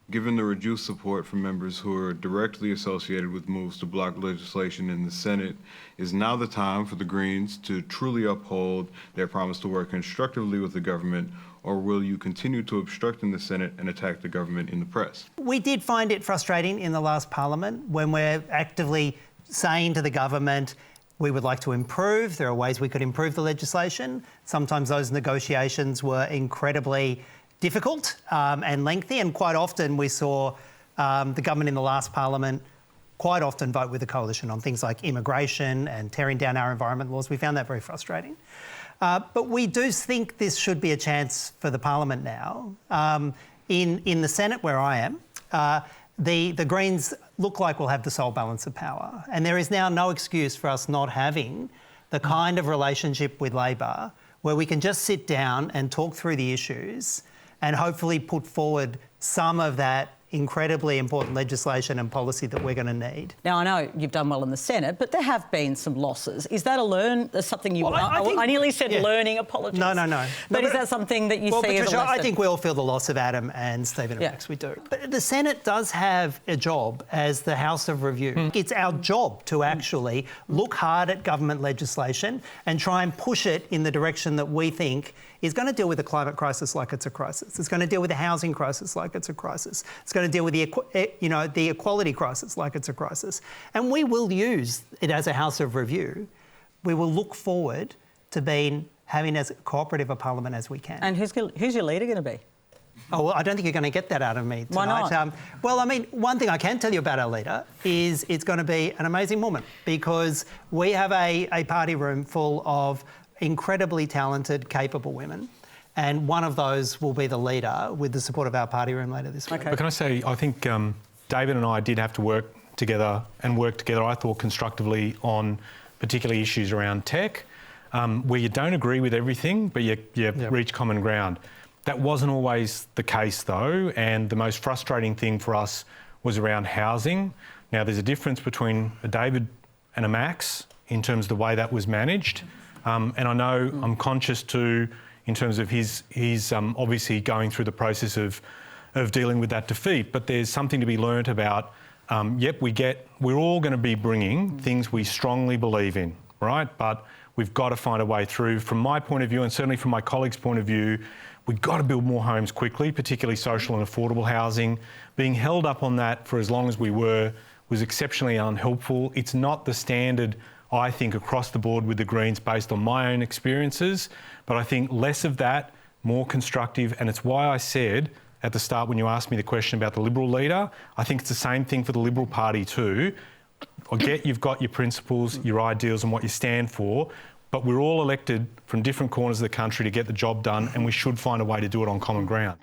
Given the reduced support from members who are directly associated with moves to block legislation in the Senate, is now the time for the Greens to truly uphold their promise to work constructively with the government, or will you continue to obstruct in the Senate and attack the government in the press? We did find it frustrating in the last Parliament when we're actively saying to the government, we would like to improve. There are ways we could improve the legislation. Sometimes those negotiations were incredibly difficult and lengthy, and quite often we saw the government in the last Parliament quite often vote with the coalition on things like immigration and tearing down our environment laws. We found that very frustrating. But we do think this should be a chance for the Parliament now. In the Senate, where I am, the Greens look like we'll have the sole balance of power, and there is now no excuse for us not having the kind of relationship with Labor where we can just sit down and talk through the issues and hopefully put forward some of that incredibly important legislation and policy that we're going to need. Now, I know you've done well in the Senate, but there have been some losses. Is that something you... Well, I nearly said learning, apologies. No. But is that something that you see Patricia, as a lesson? I think we all feel the loss of Adam and Stephen and Rex, we do. But the Senate does have a job as the House of Review. It's our job to actually look hard at government legislation and try and push it in the direction that we think is going to deal with the climate crisis like it's a crisis. It's going to deal with the housing crisis like it's a crisis. It's going to deal with the equality crisis like it's a crisis. And we will use it as a House of Review. We will look forward to having as cooperative a parliament as we can. And who's your leader going to be? Oh, well, I don't think you're going to get that out of me tonight. Why not? Well, I mean, one thing I can tell you about our leader is it's going to be an amazing woman, because we have a party room full of incredibly talented, capable women, and one of those will be the leader with the support of our party room later this week. But can I say, I think David and I did have to work together, I thought, constructively on particularly issues around tech, where you don't agree with everything, but you reach common ground. That wasn't always the case, though, and the most frustrating thing for us was around housing. Now, there's a difference between a David and a Max in terms of the way that was managed. And I know I'm conscious too, in terms of his obviously going through the process of dealing with that defeat, but there's something to be learnt about, we're all going to be bringing things we strongly believe in, right? But we've got to find a way through. From my point of view, and certainly from my colleagues' point of view, we've got to build more homes quickly, particularly social and affordable housing. Being held up on that for as long as we were was exceptionally unhelpful. It's not the standard, I think, across the board with the Greens based on my own experiences, but I think less of that, more constructive, and it's why I said at the start when you asked me the question about the Liberal leader, I think it's the same thing for the Liberal Party too. I get you've got your principles, your ideals and what you stand for, but we're all elected from different corners of the country to get the job done, and we should find a way to do it on common ground.